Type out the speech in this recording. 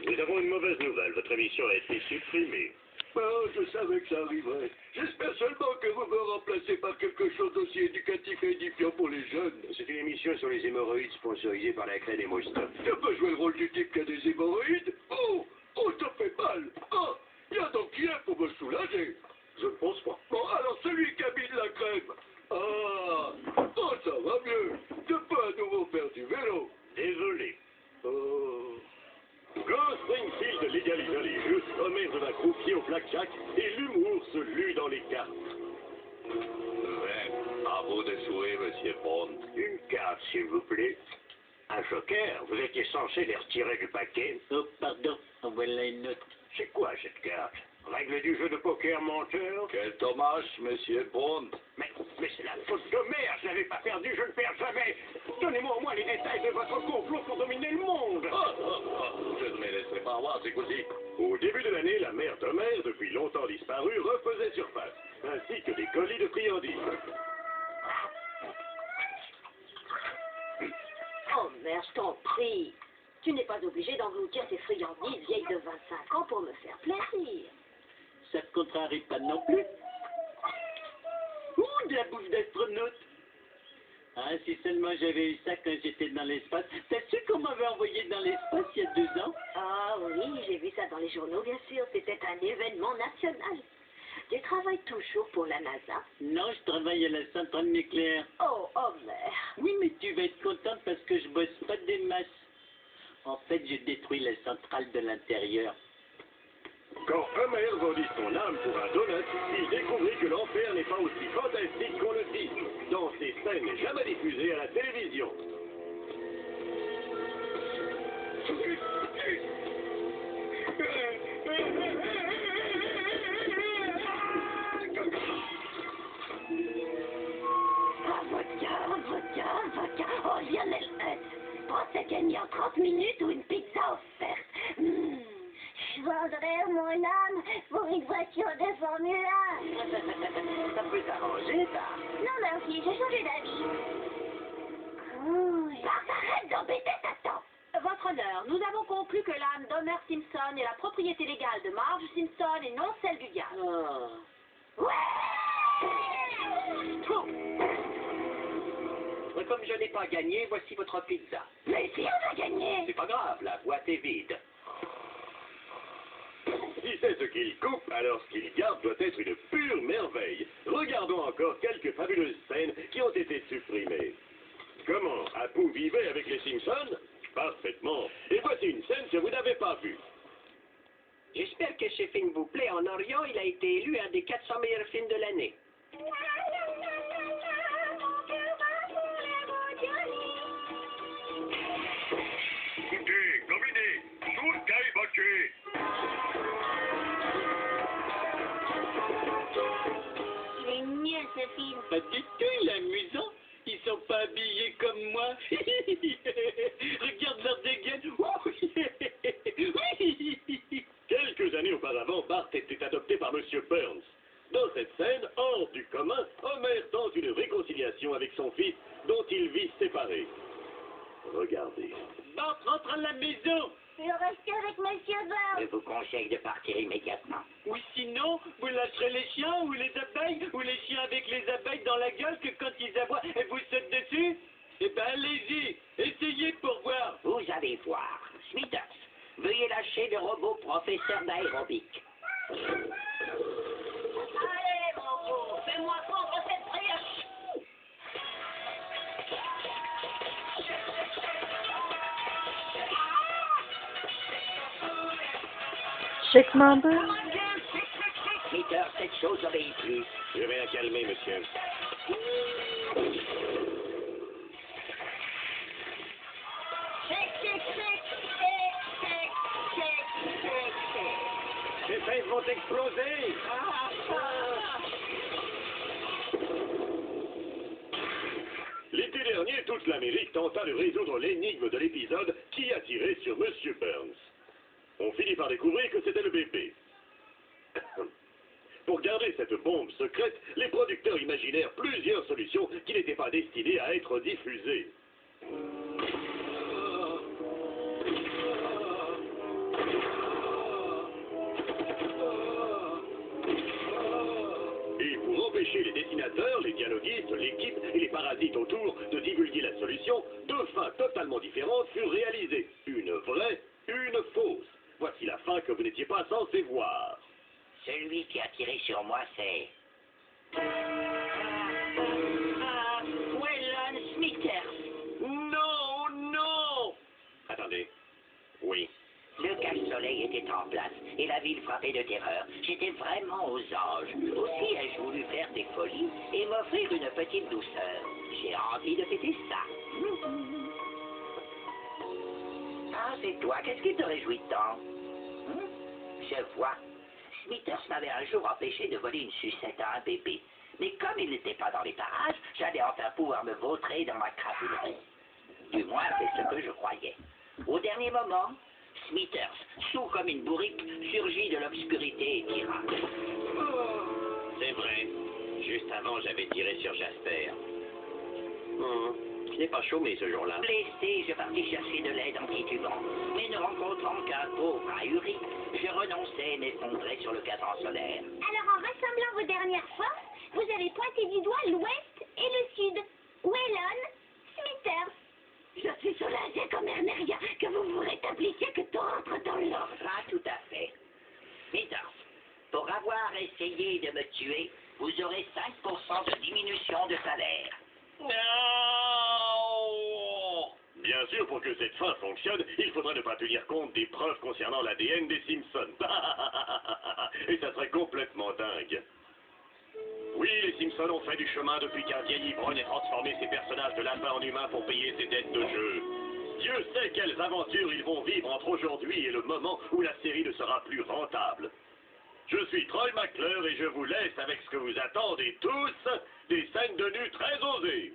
Nous avons une mauvaise nouvelle. Votre émission a été supprimée. Oh, je savais que ça arriverait. J'espère seulement que vous me remplacez par quelque chose d'aussi éducatif et édifiant pour les jeunes. C'est une émission sur les hémorroïdes sponsorisée par la Crène et Moustoc. Je peux jouer le rôle du type qui a des hémorroïdes. Oh, ça fait mal. Ah, il y a donc qui est pour me soulager. Je ne pense pas. Bon, alors celui qui a mis de la crème. Ah, oh, ça va mieux. Je peux à nouveau faire du vélo. Désolé. Oh. Quand Springfield légalisa les jeux, Homer devint croupier au blackjack et l'humour se lut dans les cartes. À vous de jouer, monsieur Bond. Une carte, s'il vous plaît. Un joker, vous étiez censé les retirer du paquet. Oh, pardon, en voilà une autre. C'est quoi cette carte? Règle du jeu de poker menteur? Quel dommage, monsieur Bond. Mais c'est la faute d'Homer, je n'avais pas perdu, je ne perds jamais. Donnez-moi au moins les détails de votre complot pour dominer le monde. Je ne me laisserai pas avoir, c'est così. Au début de l'année, la mère d'Homer, depuis longtemps disparue, refaisait surface, ainsi que des colis de friandises. Homer, je t'en prie. Tu n'es pas obligé d'engloutir ces friandises vieilles de 25 ans pour me faire plaisir. Ça te contrarie pas non plus? Ouh, de la bouffe d'astronaute! Ah, si seulement j'avais eu ça quand j'étais dans l'espace. T'as su qu'on m'avait envoyé dans l'espace il y a 2 ans? Ah oui, j'ai vu ça dans les journaux, bien sûr. C'était un événement national. Tu travailles toujours pour la NASA? Non, je travaille à la centrale nucléaire. Oh, Homer. Oui, mais tu vas être contente parce que je bosse pas des masses. En fait, je détruis la centrale de l'intérieur. Quand Homer vendit son âme pour un donut, il découvrit que l'enfer n'est pas aussi fantastique qu'on le dit. Dans ces scènes jamais diffusées à la télévision. Vodka. Oh, Lionel, pensais gagner en 30 minutes ou une pizza offerte. Je vendrais mon âme pour une voiture de Formule 1. Ça peut s'arranger, ça. Non, merci, j'ai changé d'avis. Cool. Arrête d'embêter ta tante. Votre honneur, nous avons conclu que l'âme d'Homer Simpson est la propriété légale de Marge Simpson et non celle du diable. Oh. Ouais. Comme je n'ai pas gagné, voici votre pizza. Mais si on a gagné. C'est pas grave, la boîte est vide. Si c'est ce qu'il coupe, alors ce qu'il garde doit être une pure merveille. Regardons encore quelques fabuleuses scènes qui ont été supprimées. Comment Apu vivait avec les Simpsons? Parfaitement. Et voici une scène que vous n'avez pas vue. J'espère que ce film vous plaît. En Orient, il a été élu un des 400 meilleurs films de l'année. Écoutez, dominez, tout le cas est bâché. Il est nul ce film. Pas du tout, il est amusant. Ils sont pas habillés comme moi. Regarde leur dégaine. Quelques années auparavant, Bart était adopté par M. Burns. Dans cette scène, hors du commun, Homer tente une réconciliation avec son fils, dont il vit séparé. Regardez. Bart, rentre à la maison. Je reste avec Monsieur Burns. Je vous conseille de partir immédiatement. Ou sinon, vous lâcherez les chiens ou les abeilles, ou les chiens avec les abeilles dans la gueule que quand ils aboient, et vous sautent dessus. Eh ben allez-y, essayez pour voir. Vous allez voir. Smithers, veuillez lâcher le robot professeur d'aérobic. Allez, mon beau, fais-moi prendre cette brioche. Shake Mamba. Smithers, cette chose n'obéit plus. Je vais la calmer, monsieur. Les fesses vont exploser. L'été dernier, toute l'Amérique tenta de résoudre l'énigme de l'épisode qui a tiré sur M. Burns. On finit par découvrir que c'était le bébé. Pour garder cette bombe secrète, les producteurs imaginèrent plusieurs solutions qui n'étaient pas destinées à être diffusées. empêcher les dessinateurs, les dialoguistes, l'équipe et les parasites autour de divulguer la solution, deux fins totalement différentes furent réalisées. Une vraie, une fausse. Voici la fin que vous n'étiez pas censé voir. Celui qui a tiré sur moi, c'est... Wayland Smithers. Non, non! Attendez. Oui. Le cache-soleil était en place et la ville frappait de terreur. J'étais vraiment aux anges. Aussi ai-je voulu faire des folies et m'offrir une petite douceur. J'ai envie de fêter ça. Ah, c'est toi. Qu'est-ce qui te réjouit tant? Je vois. Smithers m'avait un jour empêché de voler une sucette à un bébé. Mais comme il n'était pas dans les parages, j'allais enfin pouvoir me vautrer dans ma crapulerie. Du moins, c'est ce que je croyais. Au dernier moment, Smithers, saoul comme une bourrique, surgit de l'obscurité et tira. C'est vrai. Juste avant, j'avais tiré sur Jasper. Je n'ai pas chômé ce jour-là. Blessé, je partis chercher de l'aide en titubant. Mais ne rencontrant qu'un pauvre ahuri, je renonçais et m'effondrais sur le cadran solaire. Alors, en rassemblant vos dernières forces, vous avez pointé du doigt l'ouest et le sud. Wayland Smithers. Je suis soulagée comme Hermeria que vous vous rétablissiez, que tout rentre dans l'ordre. Ah, tout à fait. Smithers, pour avoir essayé de me tuer, vous aurez 5% de diminution de salaire. Bien sûr, pour que cette fin fonctionne, il faudrait ne pas tenir compte des preuves concernant l'ADN des Simpsons. Et ça serait complètement dingue. Oui, les Simpsons ont fait du chemin depuis qu'un vieil ivrogne ait transformé ses personnages de lapins en humains pour payer ses dettes de jeu. Dieu sait quelles aventures ils vont vivre entre aujourd'hui et le moment où la série ne sera plus rentable. Je suis Troy McClure et je vous laisse avec ce que vous attendez tous, des scènes de nu très osées.